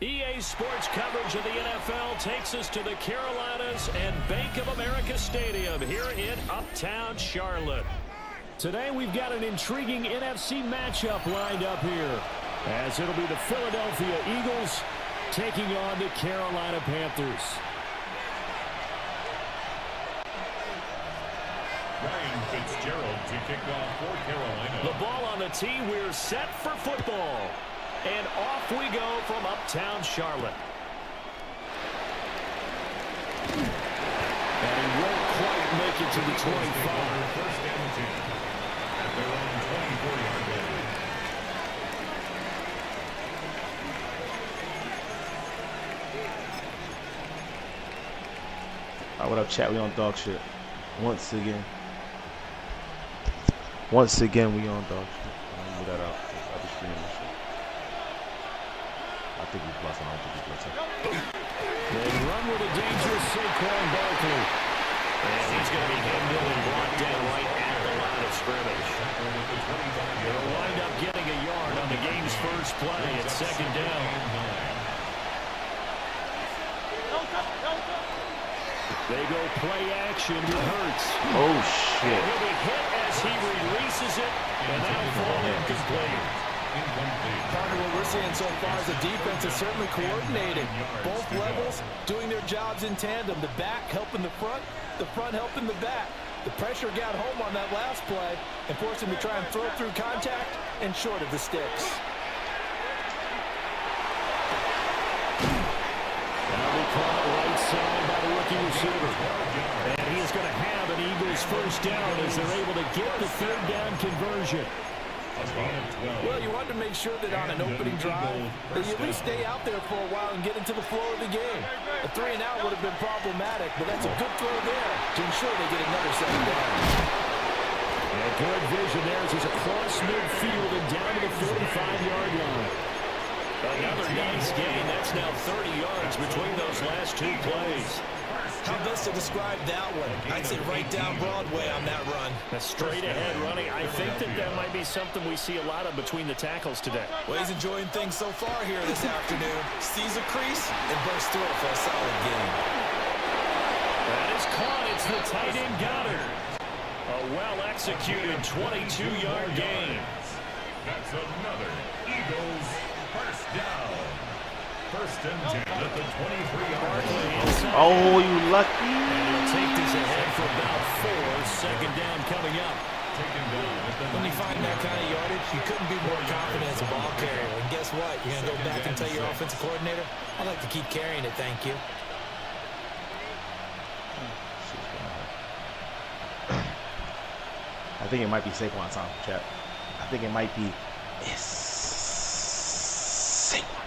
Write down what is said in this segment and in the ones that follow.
EA Sports coverage of the NFL takes us to the Carolinas and Bank of America Stadium here in Uptown Charlotte. Today we've got an intriguing NFC matchup lined up here, as it'll be the Philadelphia Eagles taking on the Carolina Panthers. Ryan Fitzgerald to kick off for Carolina. The ball on the tee. We're set for football. And off we go from Uptown Charlotte. And he won't quite make it to the 25. First down 10 at their own 24-yard line. Alright, what up, chat? We on dog shit. Once again, we on dog shit. I'll move that out. I'll be streaming this shit. I think he's blessing. I don't think he's blessing. They run with a dangerous Saquon Barkley. And he's going to be hemmed in and brought down right at the line of scrimmage. They'll wind up getting a yard on the game's first play at second down. They go play action to Hurts. Oh, shit. He'll be hit as he releases it, and that'll fall incomplete. Partner, what we're seeing so far is the defense is certainly coordinated. Both levels doing their jobs in tandem. The back helping the front helping the back. The pressure got home on that last play and forced him to try and throw through contact and short of the sticks. Right side by the rookie receiver. And he is going to have an Eagles first down as they're able to get the third down conversion. Well, you want to make sure that on an opening drive, that you at least stay out there for a while and get into the flow of the game. A 3-and-out would have been problematic, but that's a good throw there to ensure they get another second down. And good vision there as he's across midfield and down to the 45-yard line. Another nice gain. That's now 30 yards between those last two plays. How best to describe that one? I'd say right down Broadway on that run. A straight-ahead running. I think that might be something we see a lot of between the tackles today. Well, he's enjoying things so far here this afternoon. Sees a crease and bursts through it for a solid game. That is caught. It's the tight end Goddard. A well-executed 22-yard gain. That's another Eagles first down. First and 10 at the 23-yard line. Oh, you lucky. And he'll take this ahead for about 4. Second down coming up. Taken down at the When you find that kind of yardage, you couldn't be more confident as a ball carrier. And guess what? You're going to go back and tell your offensive coordinator, I'd like to keep carrying it, thank you. I think it might be Saquon time, chat. I think it might be Saquon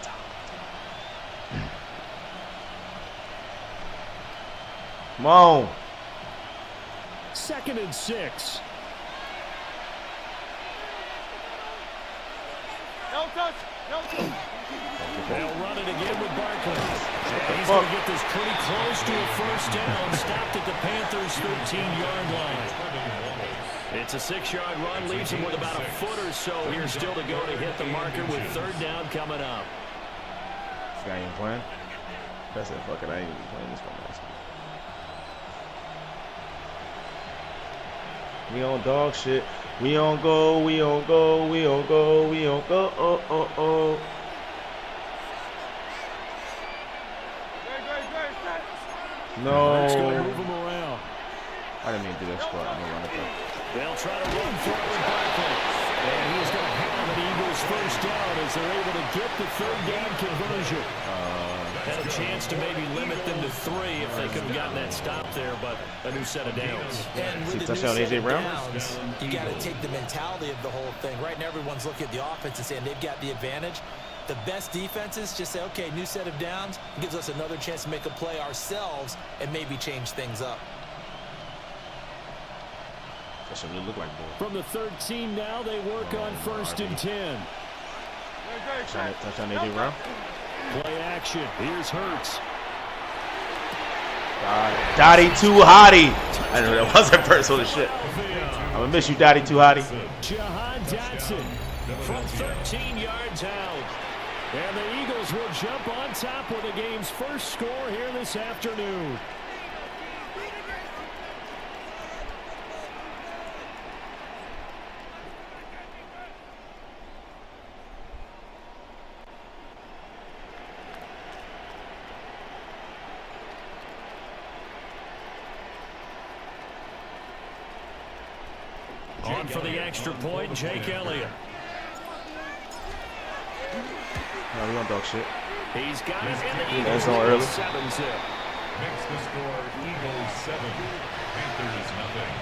time. Come on. 2nd and 6. They'll run it again with Barkley. And he's going to get this pretty close to a first down. Stopped at the Panthers' 13-yard line. It's a 6-yard run. Leaves him with about a foot or so here still to go to hit the marker with third down coming up. This guy ain't playing. That's it. Fuck it. I ain't even playing this one. We on dog shit. We on go. We on go. We on go. We on go. Oh, oh, oh. No. Move him around. I didn't mean to do that squat. I'm gonna run it though. They'll try to run for it with Barkley. And he's going to have an Eagles first down as they're able to get the third down conversion. Had a chance to maybe limit them to 3 if they could have gotten that stop there, but a new set of downs. And with the touchdown, new set AJ of Brown? downs, you got to take the mentality of the whole thing. Right now, everyone's looking at the offense and saying they've got the advantage. The best defenses just say, okay, new set of downs. It gives us another chance to make a play ourselves and maybe change things up. That should really look like bull. From the 13 now, they work on 1st and 10. Touchdown, AJ Brown. Play action. Here's Hurts. Dottie Too Hottie. I didn't know that wasn't personal shit. I'm gonna miss you, Dottie Too Hottie. Jahan Dotson from 13 yards out. And the Eagles will jump on top with the game's first score here this afternoon. On for the extra point, Jake Elliott. No, we don't dog shit. He's got it, and the Eagles no early. 7-zip. Makes the score Eagles 7, Panthers nothing.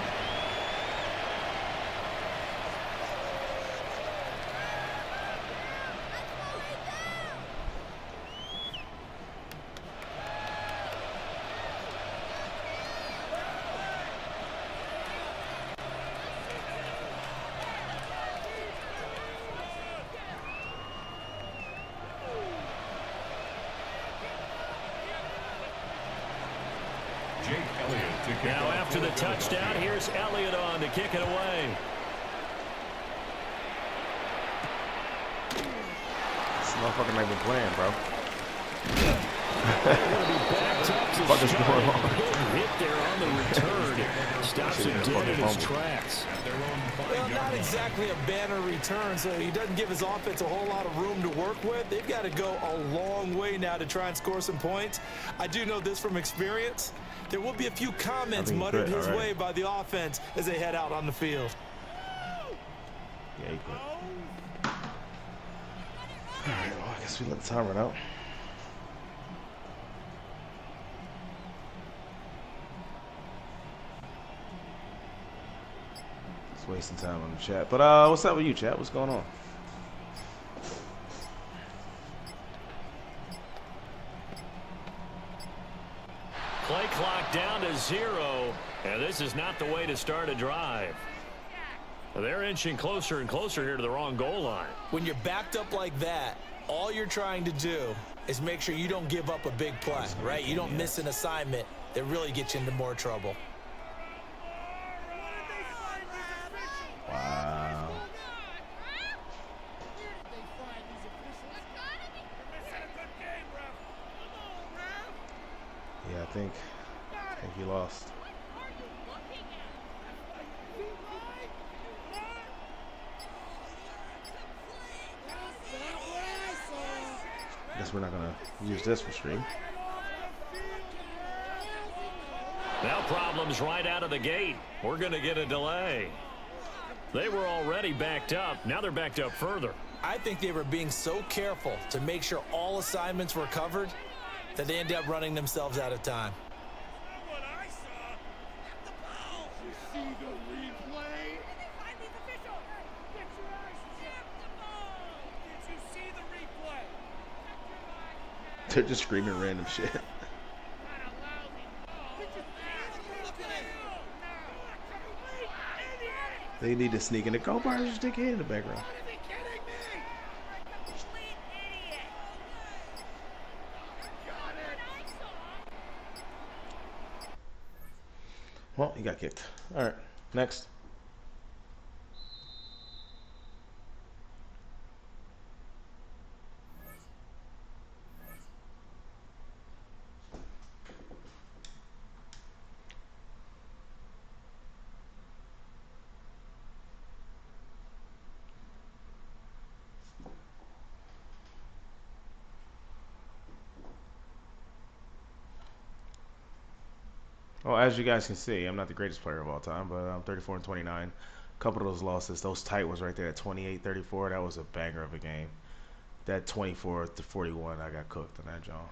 Now after the touchdown, here's Elliott on to kick it away. This motherfucker not even playing, bro. What is going on? Hit there on the return. Stops him dead in his tracks. Well, not exactly a banner return, so he doesn't give his offense a whole lot of room to work with. They've got to go a long way now to try and score some points. I do know this from experience. There will be a few comments muttered his way by the offense as they head out on the field. Yeah, he quit. All right, well, I guess we let the time run out. Just wasting time on the chat. But what's up with you, chat? What's going on? Play clock down to 0, and this is not the way to start a drive. They're inching closer and closer here to the wrong goal line. When you're backed up like that, all you're trying to do is make sure you don't give up a big play, right? You don't miss an assignment that really gets you into more trouble. Wow. Yeah, I think he lost. Guess we're not gonna use this for stream. Now problems right out of the gate. We're gonna get a delay. They were already backed up. Now they're backed up further. I think they were being so careful to make sure all assignments were covered that they ended up running themselves out of time. They're just screaming random shit. They need to sneak in the car bars and stick it in the background. Well, he got kicked. All right, next. Well, as you guys can see, I'm not the greatest player of all time, but I'm 34-29. A couple of those losses, those tight ones right there at 28-34, that was a banger of a game. That 24-41, I got cooked on that, John.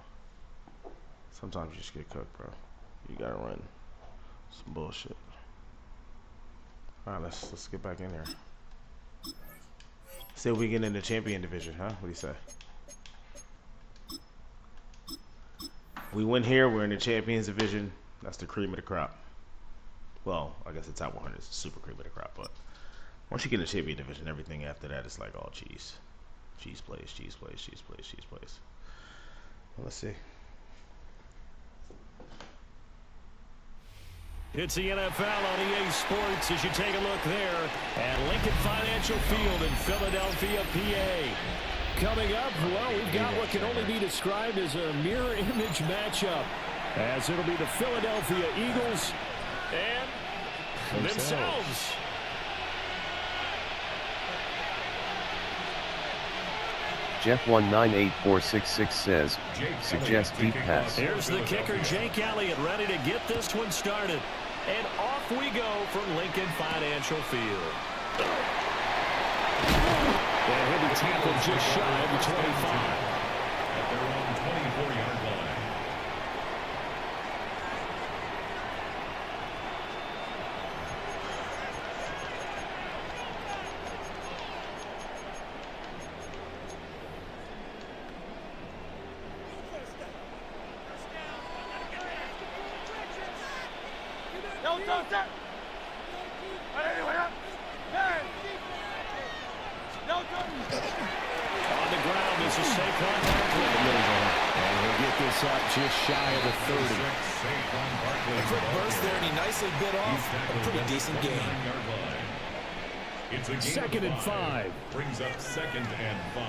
Sometimes you just get cooked, bro. You gotta run some bullshit. All right, let's get back in here. See if we get in the champion division, huh? What do you say? We win here, we're in the champions division. That's the cream of the crop. Well, I guess the top 100 is the super cream of the crop, but once you get in the champion division, everything after that is like all cheese. Cheese plays, cheese plays, cheese plays, cheese plays. Well, let's see. It's the NFL on EA Sports as you take a look there at Lincoln Financial Field in Philadelphia, PA. Coming up, well, we've got what can only be described as a mirror image matchup, as it'll be the Philadelphia Eagles and themselves. Jeff198466 says, suggest deep pass. Here's the kicker, Jake Elliott, ready to get this one started. And off we go from Lincoln Financial Field. The heavy tackle just shy of the 25. At their own 24-yard line. On the ground is a Saquon Barkley. And he'll get this up just shy of the 30. A quick burst there, and he nicely bit off a pretty decent gain. It's a gain Second of and 5. Brings up 2nd and 5.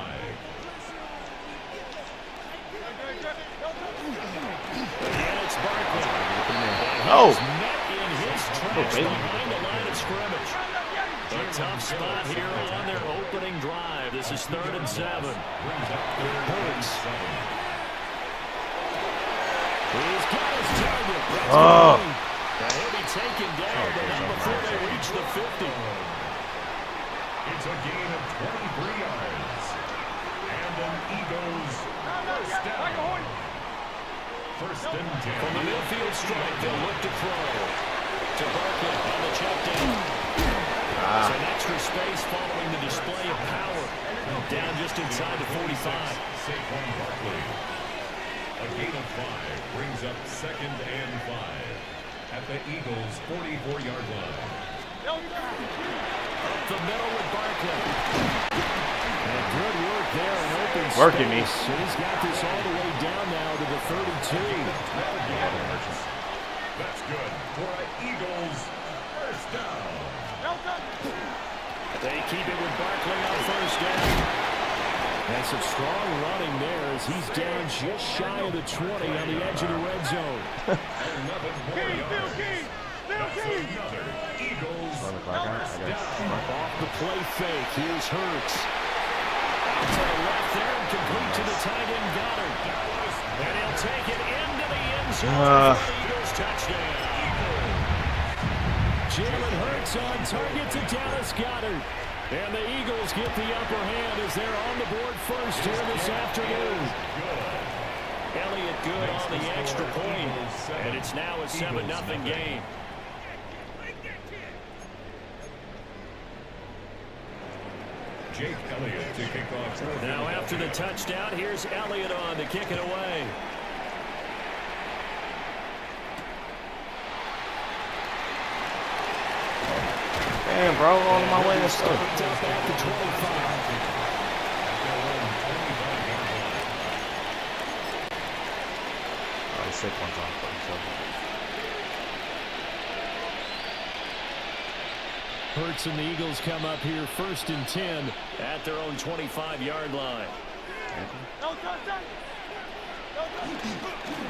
And it's Barkley. Oh. He's met in his tracks behind the line of scrimmage. A tough spot here on their opening drive. This is 3rd and 7. Hurts. He's got his target. That's he'll be taken down, but not before they reach the 50. It's a gain of 23 yards. And an Eagles first down. 1st and 10. From the midfield strike, they'll look to throw. To Barkley on the check down. Some extra space following the display of power. Down just inside the 45. Saquon Barkley. A gain of 5 brings up 2nd and 5 at the Eagles' 44-yard line. Up the middle with Barkley. And good work there in open space. Working me. He's got this all the way down now to the 32. That's good for an Eagles first down. They keep it with Barkley on 1st down. And some strong running there as he's down just shy of the 20 on the edge of the red zone. 11 more yards. That's another Eagles first down. Off the play fake. Here's Hurts. Out to the left there and complete to the tight end Goddard. And he'll take it into the end zone for the Eagles touchdown. Jalen Hurts on target to Dallas Goddard. And the Eagles get the upper hand as they're on the board first here this afternoon. Elliott good on the extra point. And it's now a 7-0 game. Jake Elliott to kick off. Now after the touchdown, here's Elliott on to kick it away. Damn, bro, on my way to stuff. Up at the 25. Oh, he's sick one time. Hurts and the Eagles come up here 1st and 10 at their own 25-yard line.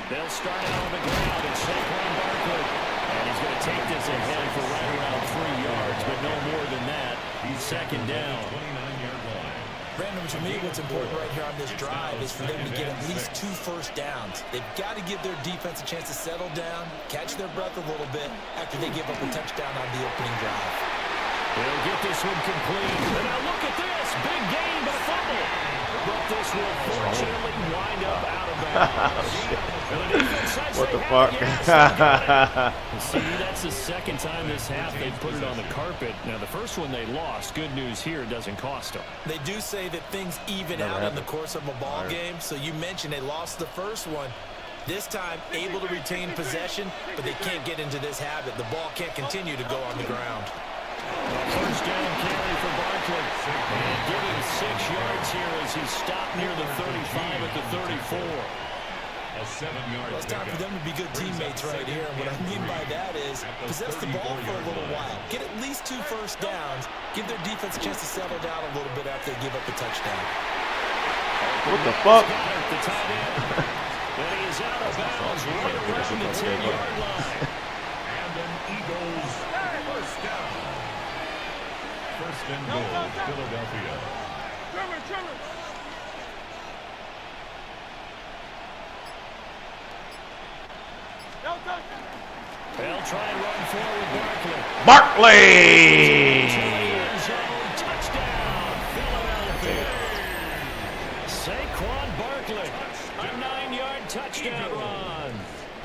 They'll start out on the ground and Saquon Barkley. And he's going to take this ahead for right around 3 yards, but no more than that. He's 2nd down. 29-yard line. Brandon, to me, what's important right here on this drive is for them to get at least 2 first downs. They've got to give their defense a chance to settle down, catch their breath a little bit after they give up a touchdown on the opening drive. They'll get this one complete. And now look at this. Big gain, but a fumble. But this will fortunately wind up out of bounds. What the fuck? See, that's the 2nd time this half they put it on the carpet. Now, the first one they lost. Good news here, it doesn't cost them. They do say that things even out in the course of a ball game. So you mentioned they lost the first one. This time, able to retain possession, but they can't get into this habit. The ball can't continue to go on the ground. First down carry for Barkley. And give him 6 yards here as he's stopped near the 35 at the 34. A 7-yard. Well, it's time for them to be good teammates right here. And what I mean by that is possess the ball for a little while. Get at least 2 first downs. Give their defense a chance to settle down a little bit after they give up a touchdown. What the fuck? The tight end. And he is out of bounds right around the 10-yard line. And an Eagles first down. First and goal, Philadelphia. They'll try and run forward Barkley! Touchdown, Philadelphia. Saquon Barkley, a 9-yard touchdown run.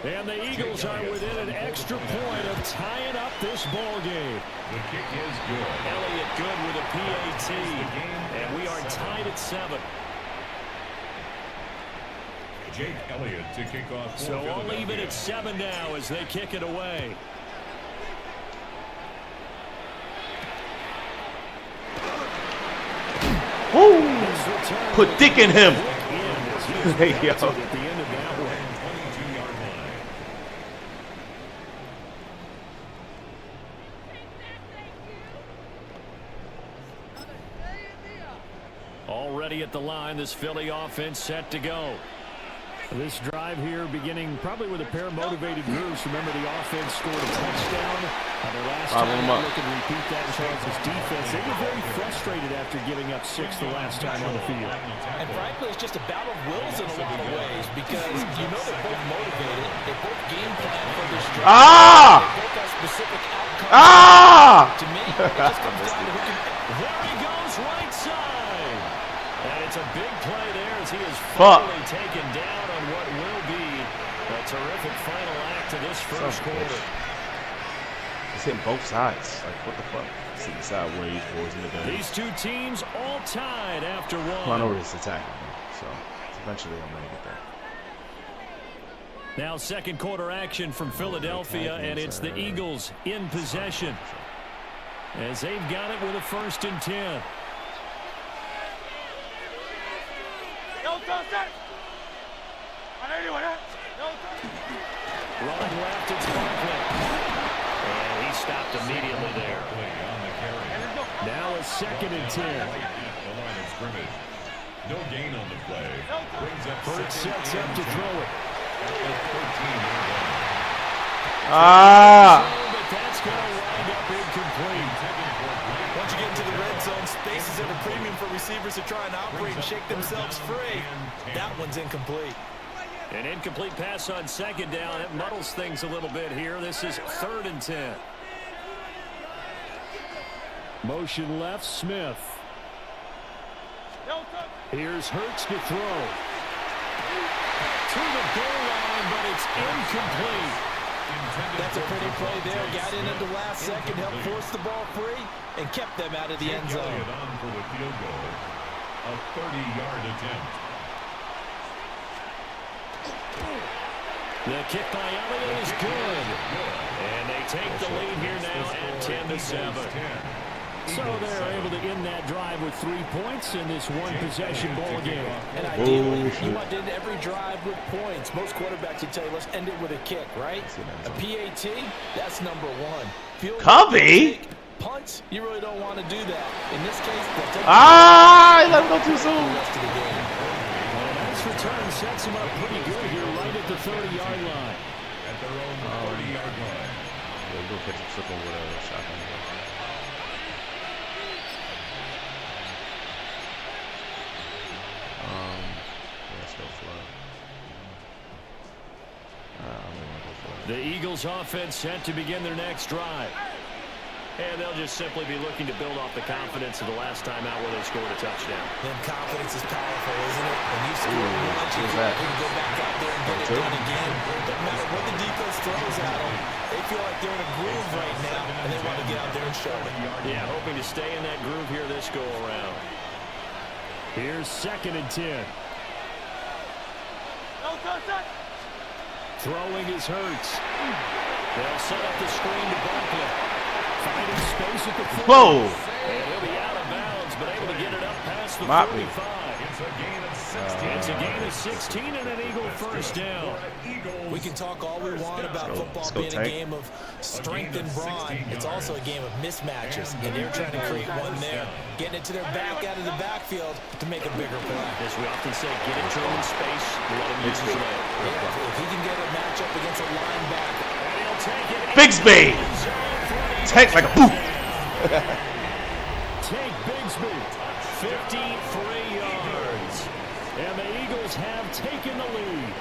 And the Eagles are within an extra point of tying up this ball game. The kick is good. Elliott good with a PAT. And we are tied at 7. Jake Elliott to kick off. So all even at 7 now as they kick it away. Woo! Put dick in him. Hey, yo. Already at the line, this Philly offense set to go. This drive here beginning probably with a pair of motivated moves. Remember, the offense scored a touchdown. Their last time, look and repeat that. Charles' defense, they were very frustrated after giving up 6 the last time on the field. And frankly, it's just a battle of wills in a lot of ways because you know they're both motivated. They both game plan for this drive. They both have specific outcomes. To me, it just comes down to who can. There he goes, right side. And it's a big play there as he is finally taken down on what will be a terrific final act of this first quarter. He's hitting both sides. Like, what the fuck? See the sideways, boys in the game. These two teams all tied after one. Come on over this attack. So eventually I'm going to get there. Now second quarter action from Philadelphia, and it's the Eagles in possession as they've got it with a 1st and 10. Running left, it's Barkley. And he stopped immediately there. Now a 2nd and 10. The line of scrimmage. No gain on the play. Hurts sets up to throw it. But that's going to wind up incomplete. Once you get into the red zone, space is at a premium for receivers to try and operate and shake themselves free. That one's incomplete. An incomplete pass on 2nd down. It muddles things a little bit here. This is 3rd and 10. Motion left, Smith. Here's Hurts to throw. To the goal line, but it's incomplete. That's a pretty play there. Got in at the last second, helped force the ball free, and kept them out of the end zone. On for the field goal. A 30-yard attempt. The kick by Elliott is good. And they take the lead here now at 10-7. So they're able to end that drive with 3 points in this one-possession ball game. And ideally, you want to end every drive with points. Most quarterbacks would tell you, let's end it with a kick, right? A PAT, that's number 1. Covey? Punts, you really don't want to do that. In this case, they'll take I let him go too soon. the rest of the game. This return sets him up pretty good here right at the 30-yard line. At their own 30-yard line. Yeah, we'll catch him slipping with a shotgun. Let's go for it. The Eagles offense set to begin their next drive. And they'll just simply be looking to build off the confidence of the last time out where they scored a touchdown. And confidence is powerful, isn't it? When you score once, you can go back out there and get it done again. Doesn't matter what the defense throws at them. They feel like they're in a groove right now, and they want to get out there and show it. Yeah, hoping to stay in that groove here this go-around. Here's 2nd and 10. Throwing is Hurts. They'll set up the screen to Barkley. Finding space at the 40. Whoa! And he'll be out of bounds, but able to get it up past the 45. It's a gain of 16. It's a gain of 16 and an Eagle first down. We can talk all we want about football being a game of strength and brawn. It's also a game of mismatches, and they're trying to create one there, getting it to their back out of the backfield to make a bigger play. As we often say, get it to him in space, let him use his leg. Yeah, if he can get a matchup against a linebacker. And he'll take it. Bigsby! Take like a boot! Take Bigsby, 53 yards. And the Eagles have taken the lead.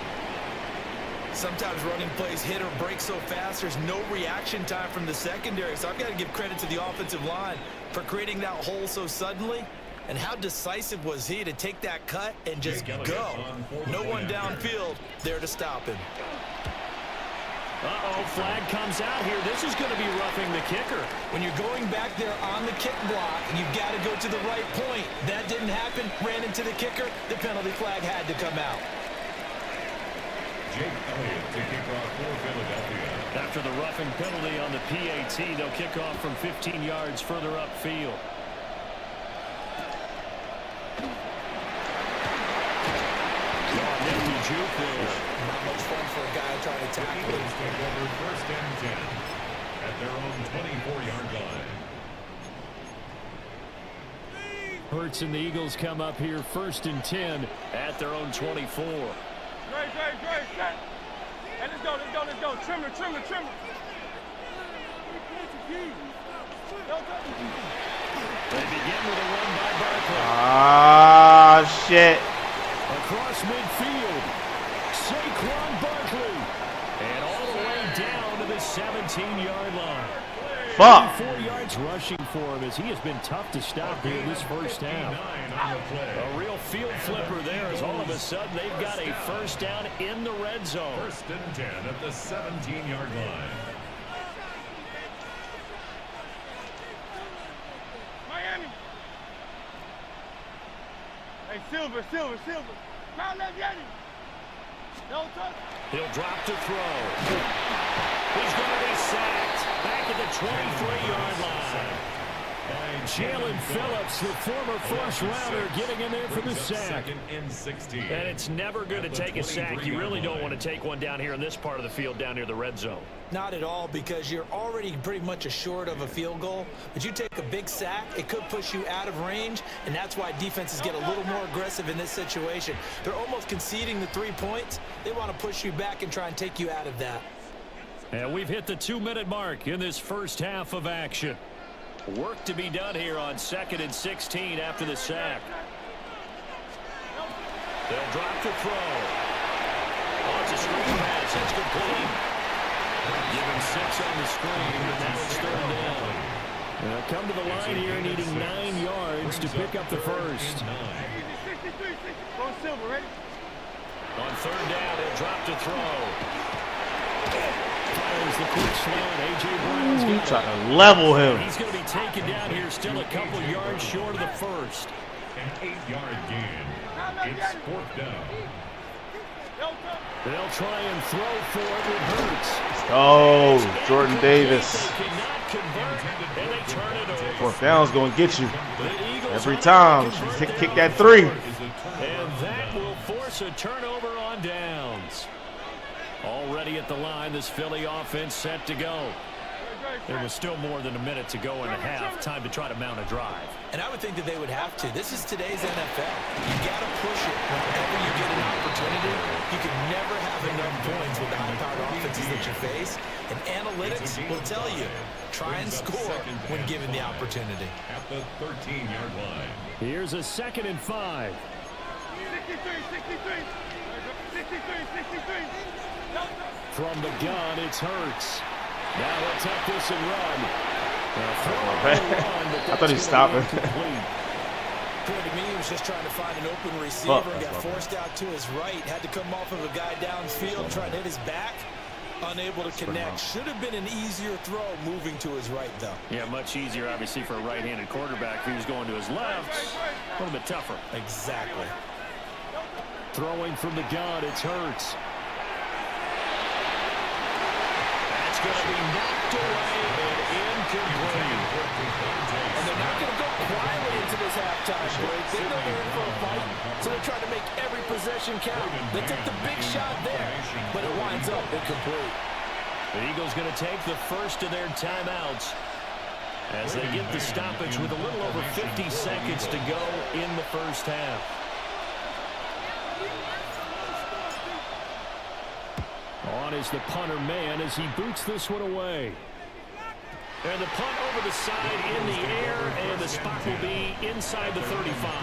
Sometimes running plays hit or break so fast, there's no reaction time from the secondary. So I've got to give credit to the offensive line for creating that hole so suddenly. And how decisive was he to take that cut and just go? No one downfield there to stop him. Uh-oh, flag comes out here. This is going to be roughing the kicker. When you're going back there on the kick block, you've got to go to the right point. That didn't happen. Ran into the kicker. The penalty flag had to come out. Jake Elliott to kick off for Philadelphia. After the roughing penalty on the PAT, they'll kick off from 15 yards further upfield. Not much fun for a guy trying to tackle him. Take over first and 10 at their own 24-yard line. Hurts and the Eagles come up here first and 10 at their own 24. Dre, set. Hey, let's go. Trimmer. They begin with a run by Barkley. Ah, shit. Across midfield, Saquon Barkley. And all the way down to the 17-yard line. Fuck. 4 yards rushing for him as he has been tough to stop here this first half. A real field flipper there as all of a sudden they've got a first down in the red zone. First and 10 at the 17-yard line. Miami. Hey, Silver. Mount left Yeti. Don't touch. He'll drop to throw. He's going to be sacked back at the 23-yard line. Jalen Phillips, the former first-rounder, getting in there for the sack. Second and 16. And it's never good to take a sack. You really don't want to take one down here in this part of the field, down near the red zone. Not at all, because you're already pretty much assured of a field goal. But you take a big sack, it could push you out of range, and that's why defenses get a little more aggressive in this situation. They're almost conceding the 3 points. They want to push you back and try and take you out of that. And we've hit the 2-minute mark in this first half of action. Work to be done here on 2nd and 16 after the sack. They'll drop to throw. Oh, it's a screen pass. That's complete. Give him 6 on the screen, and now it's 3rd down. They'll come to the line here needing 9 yards to pick up the first. 63. Go Silver, ready? On 3rd down, they'll drop to throw. Fires the quick slant. A.J. Brown's got Trying to level him. He's going to be taken down here, still a couple yards short of the first. An 8-yard gain. It's 4th down. They'll try and throw for it with Hurts. Oh, Jordan Davis. They cannot convert, and they turn it over. 4th down's going to get you. The Eagles Every are time. converting Kick that 3. And that will force a turnover on downs. Already at the line, this Philly offense set to go. There was still more than a minute to go in the half. Time to try to mount a drive. And I would think that they would have to. This is today's NFL. You got to push it whenever you get an opportunity. You can never have enough points with the high-powered offenses that you face. And analytics will tell you, try and score when given the opportunity. At the 13-yard line. Here's a 2nd and 5. 63. From the gun, it's Hurts. Now he'll take this and run. I thought he was stopping. According to me, he was just trying to find an open receiver and got forced out to his right. Had to come off of a guy downfield, trying to hit his back. Unable to connect. Should have been an easier throw moving to his right, though. Yeah, much easier, obviously, for a right-handed quarterback. If he was going to his left, a little bit tougher. Exactly. Throwing from the gun, it's Hurts. That's going to be knocked away and incomplete. And they're not going to go quietly into this halftime break. They know they're in for a fight, so they're trying to make every possession count. They took the big shot there, but it winds up incomplete. The Eagles going to take the first of their timeouts as they get the stoppage with a little over 50 seconds to go in the first half. On is the punter man as he boots this one away. And the punt over the side in the air, and the spot will be inside the 35.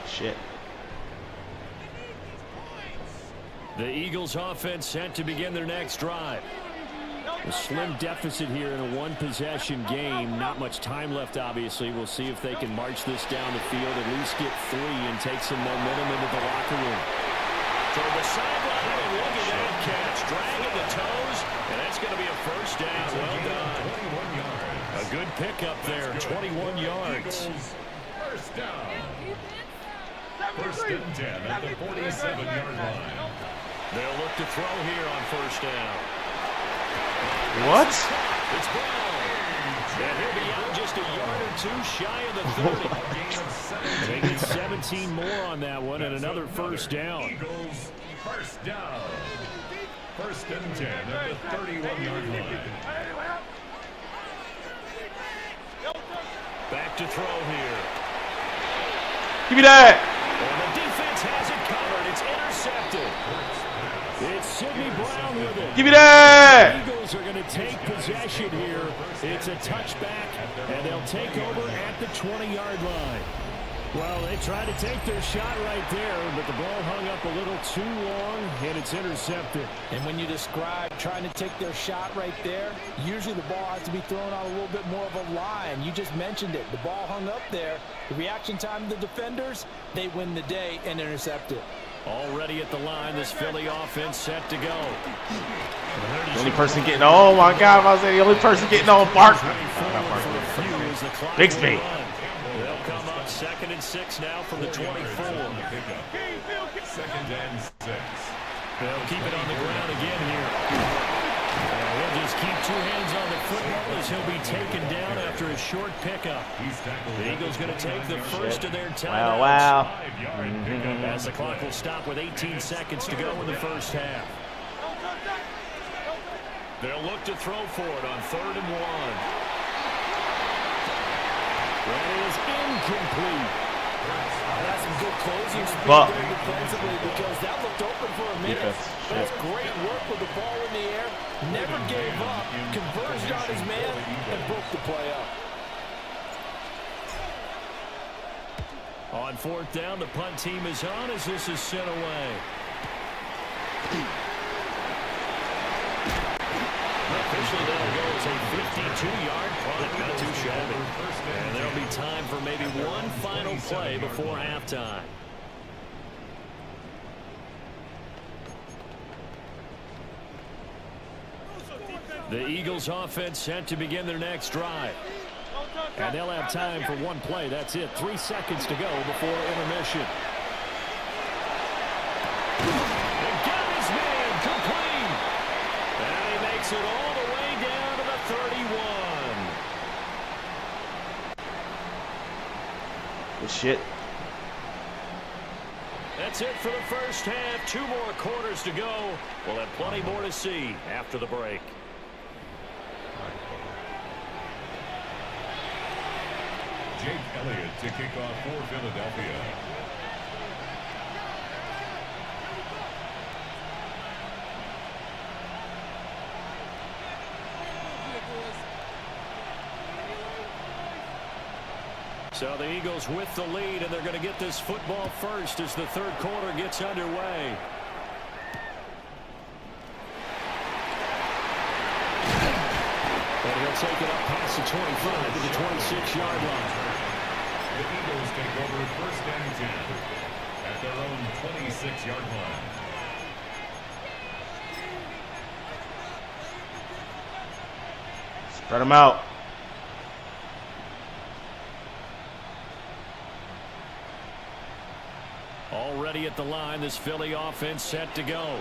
Shit. The Eagles offense set to begin their next drive. A slim deficit here in a one-possession game. Not much time left, obviously. We'll see if they can march this down the field, at least get 3 and take some momentum into the locker room. To the sideline, and look at that catch. Dragging the toes, and that's going to be a first down. Well done. A good pickup there, 21 yards. First down. First and 10 at the 47-yard line. They'll look to throw here on first down. What? It's Brown. And he'll be out just a yard or 2 shy of the 30. They get 17 more on that one and another first down. Eagles first down. First and 10 at the 31-yard line. Back to throw here. Give me that. And the defense has it covered. It's intercepted. It's Sidney Brown with it. Give me that. The Eagles are going to take possession here. It's a touchback, and they'll take over at the 20-yard line. Well, they tried to take their shot right there, but the ball hung up a little too long, and it's intercepted. And when you describe trying to take their shot right there, usually the ball has to be thrown on a little bit more of a line. You just mentioned it. The ball hung up there. The reaction time of the defenders, they win the day and intercept it. Already at the line, this Philly offense set to go. The only person getting, oh my God, I was saying the only person getting on Bark. Bixby. They'll come up 2nd and 6 now from the 24. 2nd and 6. They'll keep it on the ground again here. And he'll just keep 2 hands on the football as he'll be taken down after a short pickup. The Eagles going to take the first of their timeouts. Wow. As the clock will stop with 18 seconds to go in the first half. They'll look to throw for it on 3rd and 1. That is incomplete. That's some good closing speed there defensively because that looked open for a minute. That's great work with the ball in the air. Never gave up. Converged on his man and broke the play up. On 4th down, the punt team is on as this is sent away. Officially, that'll go as a 52-yard punt. Not too shabby. And there'll be time for maybe one final play before halftime. The Eagles offense set to begin their next drive. And they'll have time for one play. That's it. 3 seconds to go before intermission. And got his man complete. And he makes it all the way down to the 31. Good shit. That's it for the first half. 2 more quarters to go. We'll have plenty more to see after the break. Jake Elliott to kick off for Philadelphia. So the Eagles with the lead, and they're going to get this football first as the 3rd quarter gets underway. And he'll take it up past the 25 to the 26-yard line. The Eagles take over 1st and 10 at their own 26-yard line. Spread them out. Already at the line, this Philly offense set to go.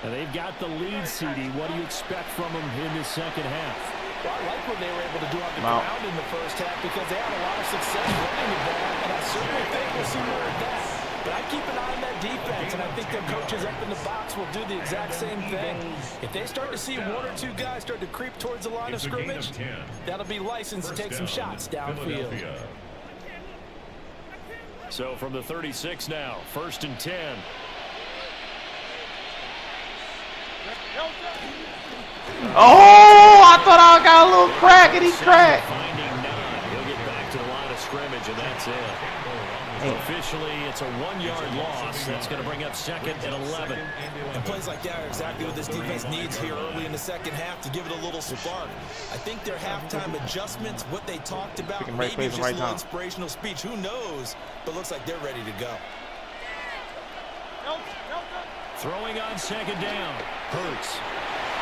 And they've got the lead, CD. What do you expect from them in the second half? Well, I like what they were able to do on the ground in the first half because they had a lot of success running the ball, and I certainly think we'll see more of that. But I keep an eye on that defense, and I think their coaches up in the box will do the exact same thing. If they start to see one or two guys start to creep towards the line of scrimmage, that'll be licensed to take some shots downfield. So from the 36 now, 1st and 10. Oh, I thought I got a little crack, and he cracked. Finding none. He'll get back to the line of scrimmage, and that's it. Officially, it's a 1-yard loss. That's going to bring up 2nd and 11. And plays like that are exactly what this defense needs here early in the second half to give it a little spark. I think their halftime adjustments, what they talked about, maybe just a little inspirational speech. Who knows? But looks like they're ready to go. Throwing on 2nd down. Hurts.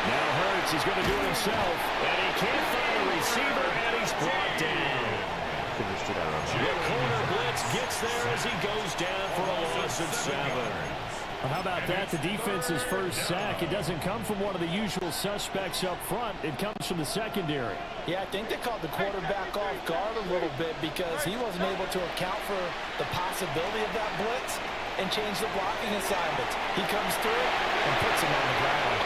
Now Hurts is going to do it himself. And he can't find a receiver, and he's brought down. The corner blitz gets there as he goes down for a loss of 7. Well, how about that? The defense's first sack. It doesn't come from one of the usual suspects up front. It comes from the secondary. Yeah, I think they caught the quarterback off guard a little bit because he wasn't able to account for the possibility of that blitz and change the blocking assignments. He comes through and puts him on the ground.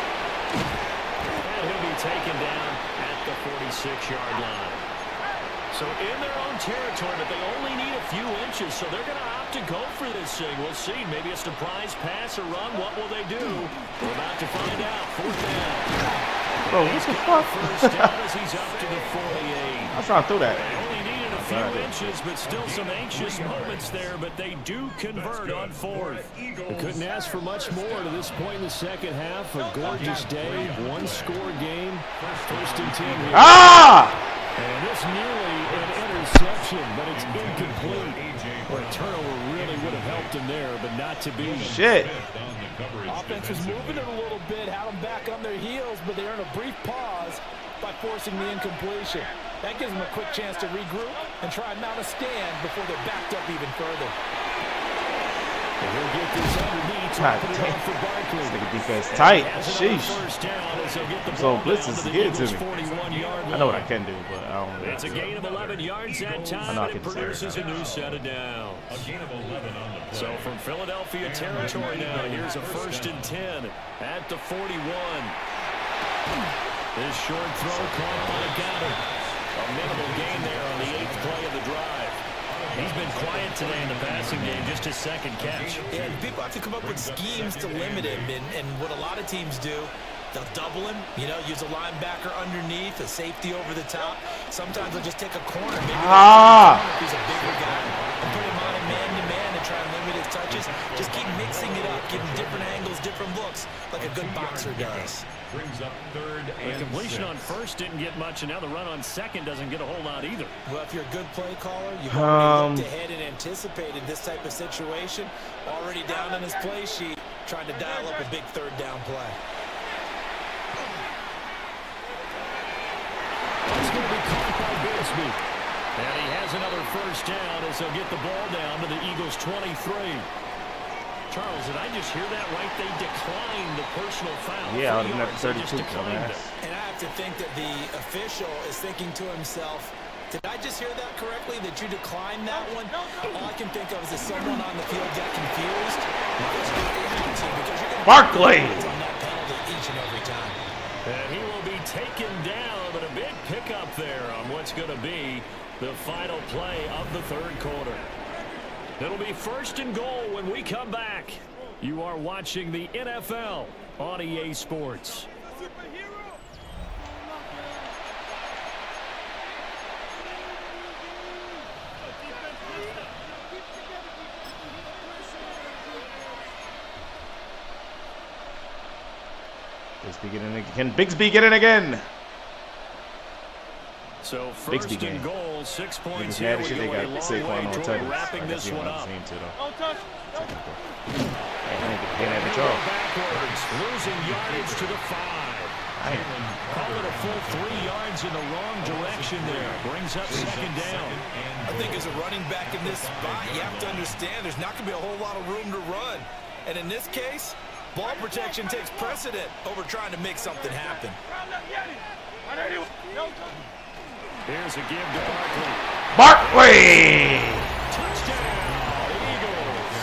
And he'll be taken down at the 46-yard line. So in their own territory, but they only need a few inches, so they're going to opt to go for this thing. We'll see. Maybe a surprise pass or run. What will they do? We're about to find out. 4th down. Bro, what the fuck? First down as he's up to the 48. I was trying to throw that. They only needed a few inches, but still some anxious moments there, but they do convert on 4th. They couldn't ask for much more to this point in the second half. A gorgeous day, 1-score game. 1st and 10 here. Ah! And this nearly an interception, but it's incomplete. Well, a turnover really would have helped him there, but not to be. Shit. Offense was moving it a little bit, had them back on their heels, but they earned a brief pause by forcing the incompletion. That gives them a quick chance to regroup and try and mount a stand before they're backed up even further. And he'll get this underneath. God damn. For Barkley. This nigga defense tight. Sheesh. So blitzes to get it to me. I know what I can do, but I don't know. It's a gain of 11 yards that time, and it produces a new set of downs. So from Philadelphia territory now, here's a 1st and 10 at the 41. This short throw caught by Goddard. A minimal gain there on the 8th play of the drive. He's been quiet today in the passing game, just his 2nd catch. Yeah, people have to come up with schemes to limit him, and what a lot of teams do, they'll double him, use a linebacker underneath, a safety over the top. Sometimes they'll just take a corner, maybe if he's a bigger guy, and put him on a man-to-man and try and limit his touches. Just keep mixing it up, giving different angles, different looks, like a good boxer does. Brings up 3rd and The completion 6. on 1st didn't get much, and now the run on 2nd doesn't get a whole lot either. Well, if you're a good play caller, you've already looked ahead and anticipated this type of situation. Already down on his play sheet, trying to dial up a big 3rd down play. It's going to be caught by Bisbee. And he has another 1st down as they'll get the ball down to the Eagles' 23. Charles, did I just hear that right? They declined the personal foul. Yeah, I would have been 32. And I have to think that the official is thinking to himself, did I just hear that correctly, that you declined that one? All I can think of is that someone on the field got confused. Barkley! On that penalty each and every time. And he will be taken down, but a big pickup there on what's going to be the final play of the 3rd quarter. It'll be 1st and goal when we come back. You are watching the NFL on EA Sports. Bigsby get in again. Bigsby get in again. So 1st and goal, 6 points here. We go a long way toward wrapping this one up. Backwards, losing yardage to the 5. Call it a full 3 yards in the wrong direction there. Brings up 2nd down. I think as a running back in this spot, you have to understand there's not going to be a whole lot of room to run. And in this case, ball protection takes precedent over trying to make something happen. Here's a give to Barkley. Barkley! Touchdown, Eagles.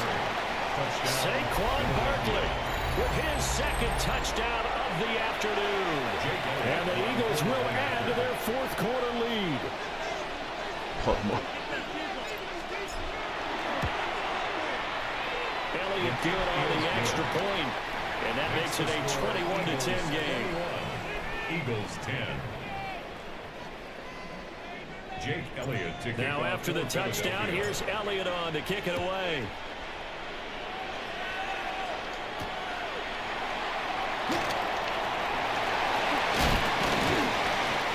Saquon Barkley with his second touchdown of the afternoon. And the Eagles will add to their fourth quarter lead. Elliott good on the extra point. And that makes it a 21-10 game. Eagles 10. Jake Elliott to kick Now off after the for touchdown, Philadelphia. here's Elliott on to kick it away.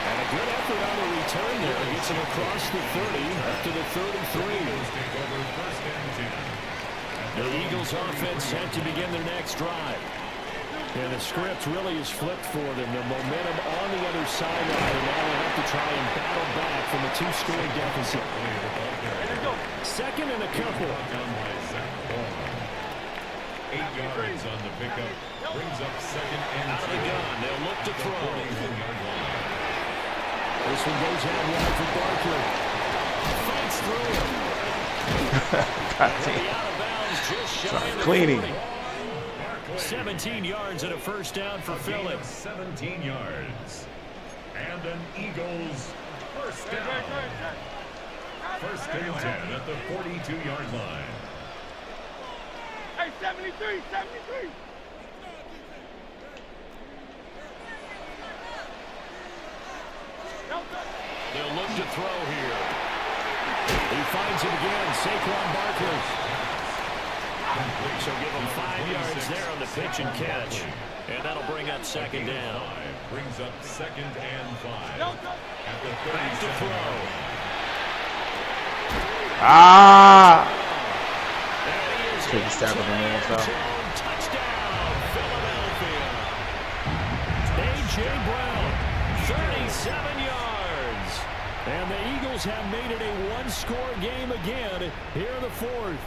And a good effort on the return there. Gets it across the 30 up to the 33. Eagles take over first and 10. The Eagles offense set to begin their next drive. And the script really is flipped for them. The momentum on the other sideline, and now they have to try and battle back from a two-score deficit. Second and a couple. Down by Zach Ball. 8 yards on the pickup. Brings up second and Out of the 2. gun, they'll look to throw. 41-yard line. This one goes out wide for Barkley. Fights through him. God He'll be damn. out of bounds just shy of the Cleaning. 40. 17 yards and a first down for A gain Philly. of 17 yards. And an Eagles first down. First and 10 at the 42-yard line. Hey, 73, 73. They'll look to throw here. He finds it again, Saquon Barkley. So give him 5 yards there on the pitch and catch. And that'll bring up second down. Brings up second and 5. At the Back to 37 throw. Ah! There he is. Take a stab at the man, so. Touchdown, Philadelphia. A.J. Brown, 37 yards. And the Eagles have made it a one-score game again here in the fourth.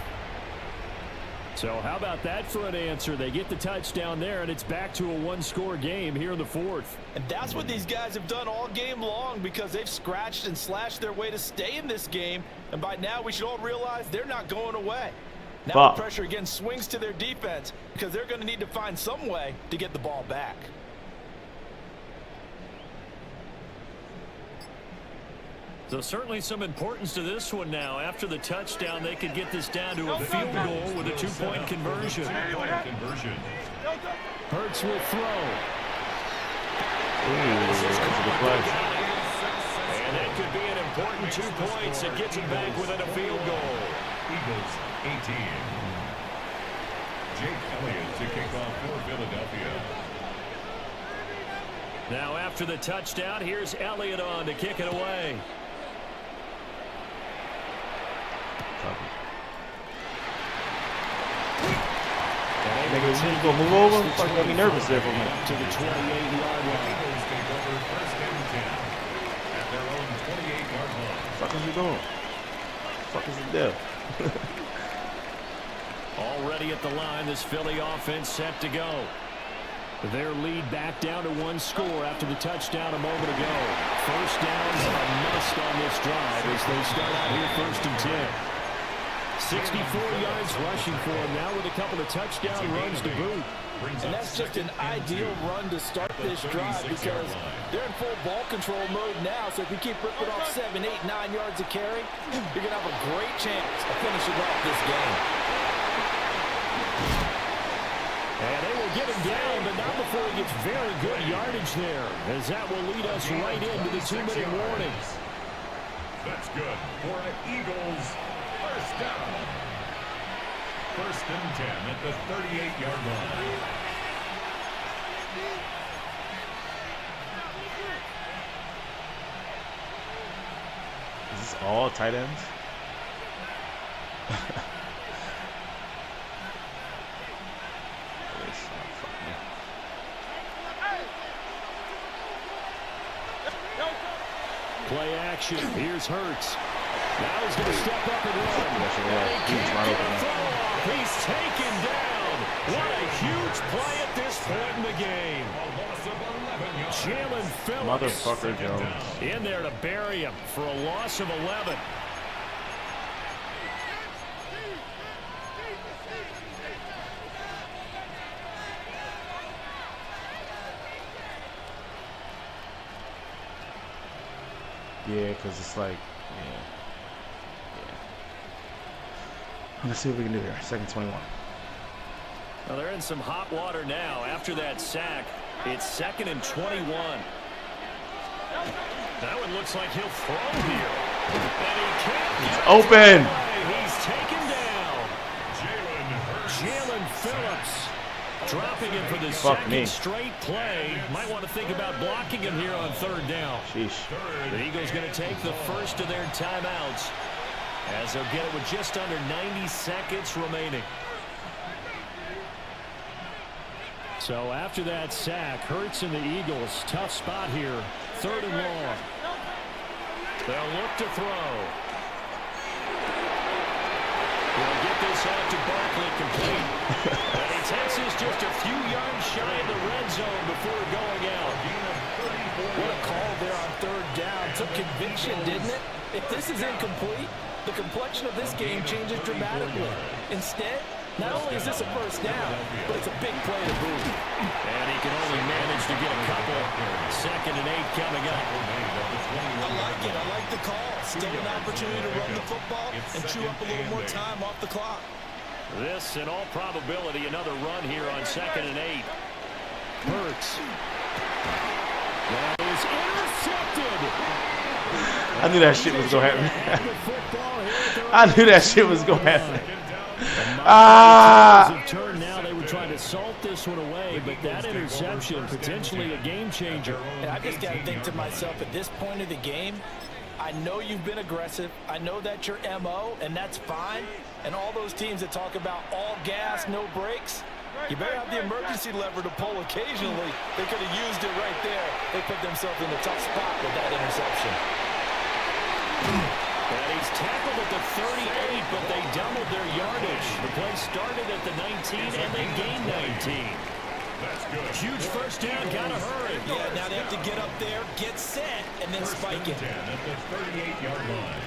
So how about that for an answer? They get the touchdown there, and it's back to a one-score game here in the fourth. And that's what these guys have done all game long because they've scratched and slashed their way to stay in this game. And by now, we should all realize they're not going away. Now the pressure again swings to their defense because they're going to need to find some way to get the ball back. So certainly some importance to this one now. After the touchdown, they could get this down to a field goal with a two-point conversion. Hurts will throw. Ooh, that's a good play. And that could be an important 2 points that gets it back within a field goal. Eagles 18. Jake Elliott to kick off for Philadelphia. Now after the touchdown, here's Elliott on to kick it away. Nigga, you gonna move over? Fuck, got me nervous there for a minute. To the 28-yard line. Eagles take over first and 10 at their own 28-yard line. What the fuck is he doing? What the fuck is he doing? Already at the line, this Philly offense set to go. Their lead back down to one score after the touchdown a moment ago. First downs are a must on this drive as they start out here first and 10. 64 yards rushing for him now with a couple of touchdown runs to boot. And that's just an ideal run to start this drive because they're in full ball control mode now. So if you keep ripping off 7, 8, 9 yards of carry, you're going to have a great chance of finishing off this game. And they will get him down, but not before he gets very good yardage there, as that will lead us right into the 2-minute warning. That's good for an Eagles first down. First and 10 at the 38-yard line. Is this all tight ends? Play action. Here's Hurts. Now he's going to step up and run. He's taken down. What a huge play at this point in the game. A loss of 11 yards. Jalen Phillips. Motherfucker Jones. In there to bury him for a loss of 11. Yeah, because it's like, yeah. Let's see what we can do here. Second 21. Well, they're in some hot water now. After that sack, it's 2nd and 21. That one looks like he'll throw here. And he can't get it. Open. He's taken down. Jalen Phillips dropping him for the second straight play. Might want to think about blocking him here on 3rd down. Sheesh. The Eagles going to take the first of their timeouts, as they'll get it with just under 90 seconds remaining. So after that sack, Hurts and the Eagles, tough spot here. 3rd and long. They'll look to throw. They'll get this out to Barkley complete. And he takes this just a few yards shy of the red zone before going out. What a call there on 3rd down. Took conviction, didn't it? If this is incomplete, the complexion of this game changes dramatically. Instead, not only is this a first down, but it's a big play to boot. And he can only manage to get a couple. 2nd and 8 coming up. I like it. I like the call. Still an opportunity to run the football and chew up a little more time off the clock. This, in all probability, another run here on 2nd and 8. Hurts. That is intercepted. I knew that shit was going to happen. I knew that shit was going to happen. Now they were trying to salt this one away, but that interception potentially a game changer. And I just got to think to myself, at this point of the game, I know you've been aggressive. I know that's your MO, and that's fine. And all those teams that talk about all gas, no brakes, you better have the emergency lever to pull occasionally. They could have used it right there. They put themselves in a tough spot with that interception. And he's tackled at the 38, but they doubled their yardage. The play started at the 19, and they gained 19. That's good. Huge first down, gotta hurry. Yeah, now they have to get up there, get set, and then spike it. 10 at the 38-yard line.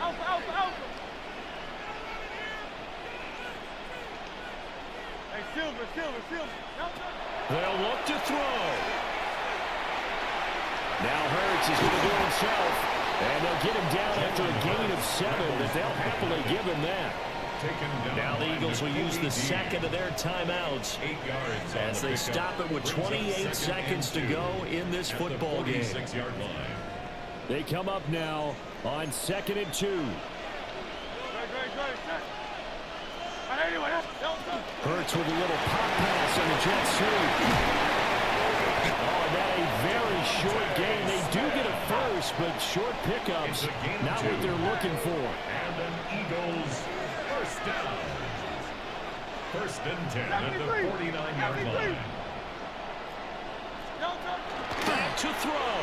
Alpha. Hey, Silver. They'll look to throw. Now Hurts is going to do it himself. And they'll get him down after a gain of 7, but they'll happily give him that. Now the Eagles will use the second of their timeouts as they stop it with 28 seconds to go in this football game. They come up now on 2nd and 2. Hurts with a little pop pass on the jet sweep. Oh, and that a very short gain. They do get a first, but short pickups, not what they're looking for. And an Eagles first down. 1st and 10 at the 49-yard line. Back to throw.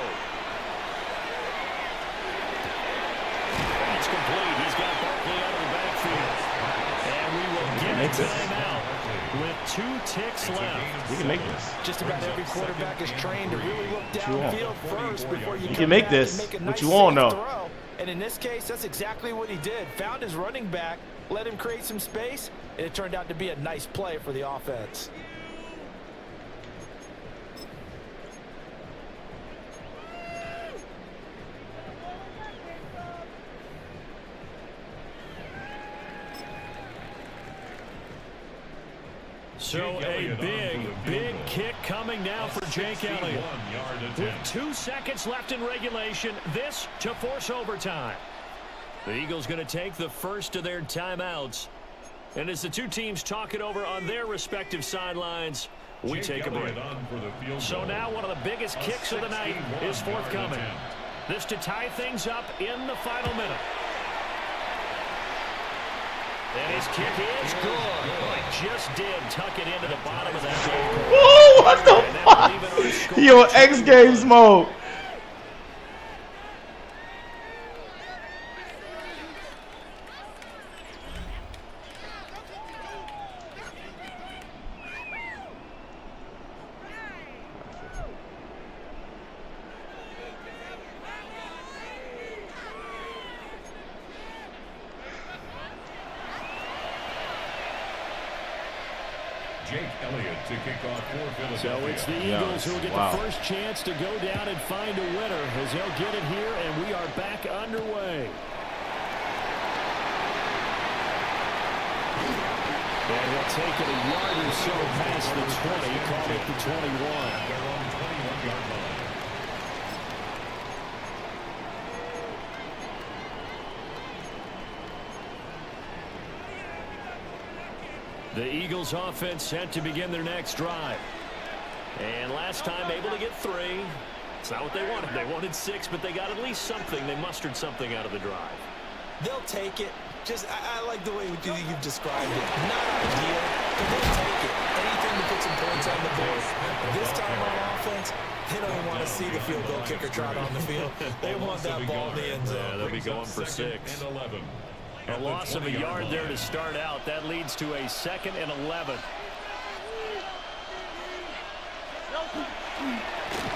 That's complete. He's got Barkley out of the backfield. And we will get a timeout with 2 ticks left. We can make this. Just about every quarterback is trained to really look downfield first before you can make this. What you want, though. And in this case, that's exactly what he did. Found his running back, let him create some space, and it turned out to be a nice play for the offense. So a big kick coming now for Jake Elliott. With 2 seconds left in regulation, this to force overtime. The Eagles going to take the first of their timeouts. And as the two teams talk it over on their respective sidelines, we take a break. So now one of the biggest kicks of the night is forthcoming. This to tie things up in the final minute. And his kick is good. Oh, he just did tuck it into the bottom of that goal. Oh, what the fuck? Yo, X Games mode. Jake Elliott to kick off for Philadelphia. So it's the Eagles who will get the first chance to go down and find a winner as they'll get it here, and we are back underway. And he'll take it a yard or so past the 20, call it the 21. They're on the 21-yard line. The Eagles offense set to begin their next drive. And last time able to get 3. It's not what they wanted. They wanted 6, but they got at least something. They mustered something out of the drive. They'll take it. I like the way you've described it. Not ideal, but they'll take it. Anything to put some points on the board. This time on offense, they don't even want to see the field goal kicker trot on the field. They want that ball in the end zone. Yeah, they'll be going for 6. And 11. A loss of a yard there to start out. That leads to a 2nd and 11.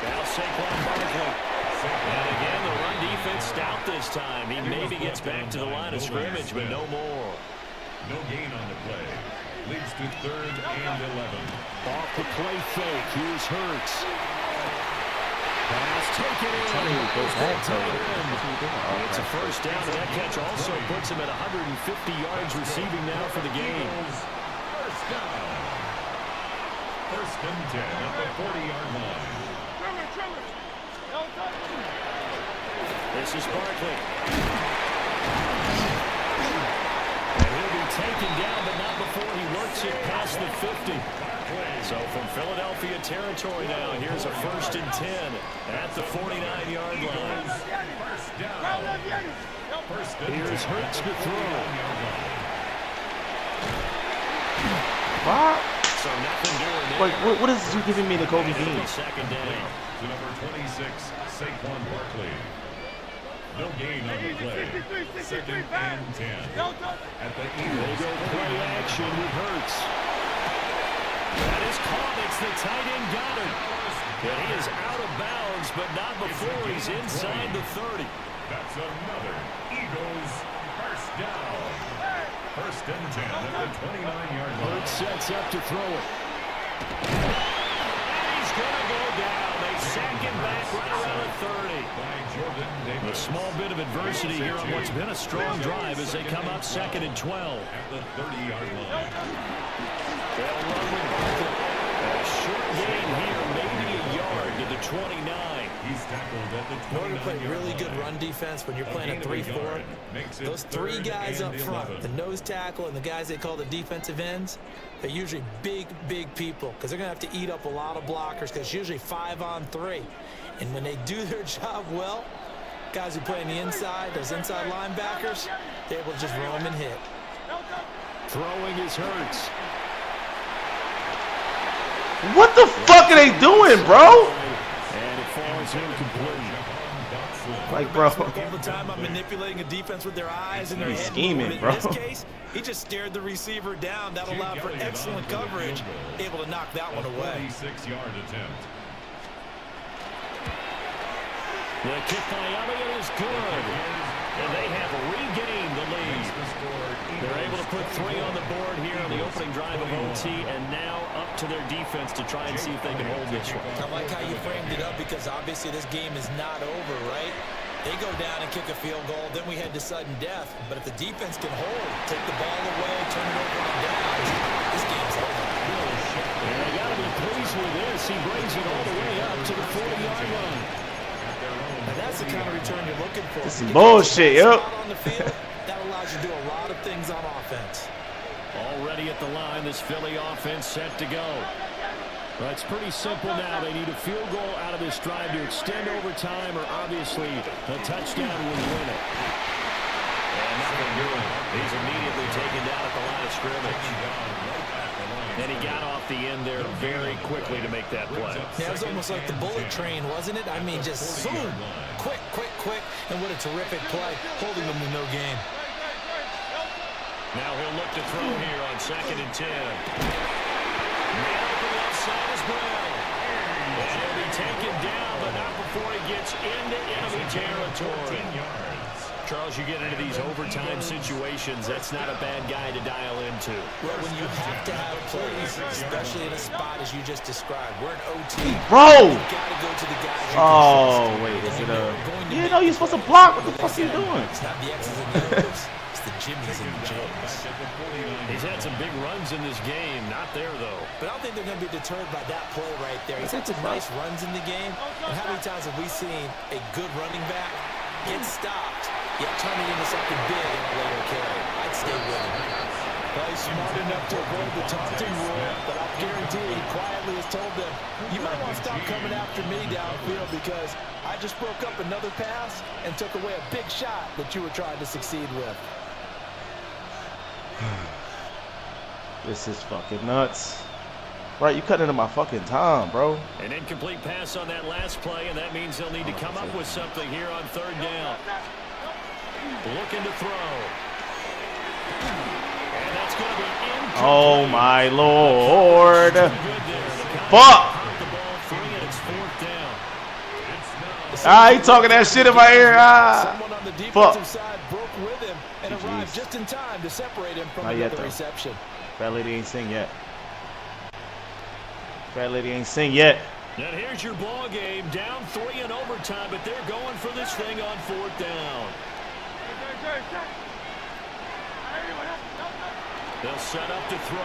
Now Saquon Barkley. And again, the run defense stout this time. He maybe gets back to the line of scrimmage, but no more. No gain on the play. Leads to 3rd and 11. Off the play fake. Here's Hurts. Pass taken in. It's a first down, and that catch also puts him at 150 yards receiving now for the game. First down. 1st and 10 at the 40-yard line. This is Barkley. And he'll be taken down, but not before he works it past the 50. So from Philadelphia territory now, here's a 1st and 10 at the 49-yard line. First down. Here's Hurts to throw. What? So nothing doing there. Like, what is you giving me the Kobe Bean? 2nd down. To number 26, Saquon Barkley. No gain on the play. 2nd and 10. At the They Eagles. go play action with Hurts. That is caught. It's the tight end got him. And he is out of bounds, but not before he's inside the 30. That's another Eagles first down. 1st and 10 at the 29-yard line. Hurts sets up to throw it. And he's going to go down. They sack him back right around the 30. By Jordan A Davis. small bit of adversity here on what's been a strong drive as they come up 2nd and 12. At the 30-yard line. They'll run with Barkley. A short gain here, maybe a yard to the 29. He's tackled at the 29-yard line. In order to play really good run defense when you're playing a 3-4, those 3 guys up front, the nose tackle and the guys they call the defensive ends, they're usually big people because they're going to have to eat up a lot of blockers because it's usually 5 on 3. And when they do their job well, guys who play on the inside, those inside linebackers, they're able to just roam and hit. Throwing is Hurts. What the fuck are they doing, bro? And it falls incomplete. Like, bro. All the time I'm manipulating a defense with their eyes and their He's head. scheming, movement. bro. In this case, he just stared the receiver down. That allowed for excellent coverage, able to knock that one away. 46-yard attempt. The kick by Elliott is good. And they have regained the lead. They're able to put 3 on the board here on the opening drive of OT, and now up to their defense to try and see if they can hold this one. I like how you framed it up because obviously this game is not over, right? They go down and kick a field goal, then we head to sudden death. But if the defense can hold, take the ball away, turn it over on downs, this game's over. And they got to be pleased with this. He brings it all the way up to the 40-yard line. And that's the kind of return you're looking for. This is bullshit, yep. On the field, that allows you to do a lot of things on offense. Already at the line, this Philly offense set to go. Well, it's pretty simple now. They need a field goal out of this drive to extend overtime, or obviously a touchdown would win it. And nothing doing. He's immediately taken down at the line of scrimmage. And he got off the end there very quickly to make that play. Yeah, it was almost like the bullet train, wasn't it? I mean, just zoom, quick, and what a terrific play, holding them to no gain. Now he'll look to throw here on 2nd and 10. Man open left side as well. And he'll be taken down, but not before he gets into enemy territory. Charles, you get into these overtime situations, that's not a bad guy to dial into. Well, when you have to have plays, especially in a spot as you just described, we're an OT. Bro! You've got to go to the guys you Oh, can trust. wait, is it And a... you're You know you're supposed to block. What the fuck are you doing? It's not the X's and the O's. It's the Jimmys and the Joes. He's had some big runs in this game. Not there, though. But I don't think they're going to be deterred by that play right there. He's had some nice runs in the game. And how many times have we seen a good running back get stopped, yet turn it into something big in a later carry? I'd stay with him. Well, he's smart enough to avoid the taunting rule, but I guarantee he quietly has told them, you might want to stop coming after me downfield because I just broke up another pass and took away a big shot that you were trying to succeed with. This is fucking nuts. Right, you cutting into my fucking time, bro. An incomplete pass on that last play, and that means they'll need to come up with something here on third down. Looking to throw. And that's going to be incomplete. Oh, my Lord. Fuck. He talking that shit in my ear. Someone on the defensive side broke with him and arrived just in time to separate him from another reception. Fat lady ain't sing yet. Fat lady ain't sing yet. And here's your ball game, down 3 in overtime, but they're going for this thing on fourth down. They'll set up to throw.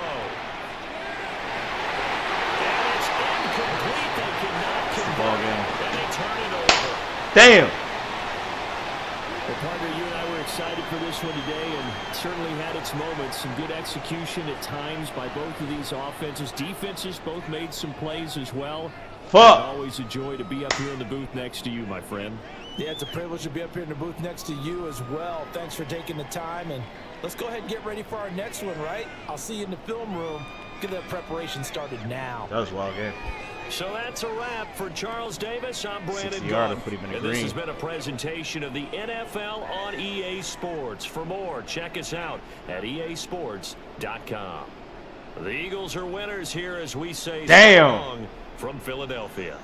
And it's incomplete. They cannot convert it, and they turn it over. Damn. Well, partner, you and I were excited for this one today and certainly had its moments. Some good execution at times by both of these offenses. Defenses both made some plays as well. Fuck. Always a joy to be up here in the booth next to you, my friend. Yeah, it's a privilege to be up here in the booth next to you as well. Thanks for taking the time, and let's go ahead and get ready for our next one, right? I'll see you in the film room. Get that preparation started now. That was a wild game. So that's a wrap for Charles Davis. I'm Brandon 60-yarder Gunn. put him in the And this green. has been a presentation of the NFL on EA Sports. For more, check us out at easports.com. The Eagles are winners here as we say Damn. so long from Philadelphia.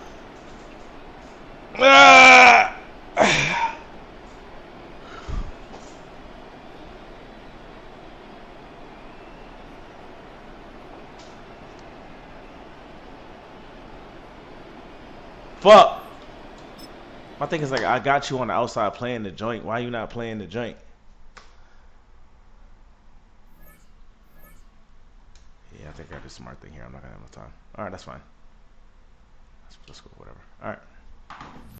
Fuck. My thing is like, I got you on the outside playing the joint. Why you not playing the joint? Yeah, I think I did a smart thing here. I'm not gonna have no time. All right, that's fine. Let's go, whatever. All right.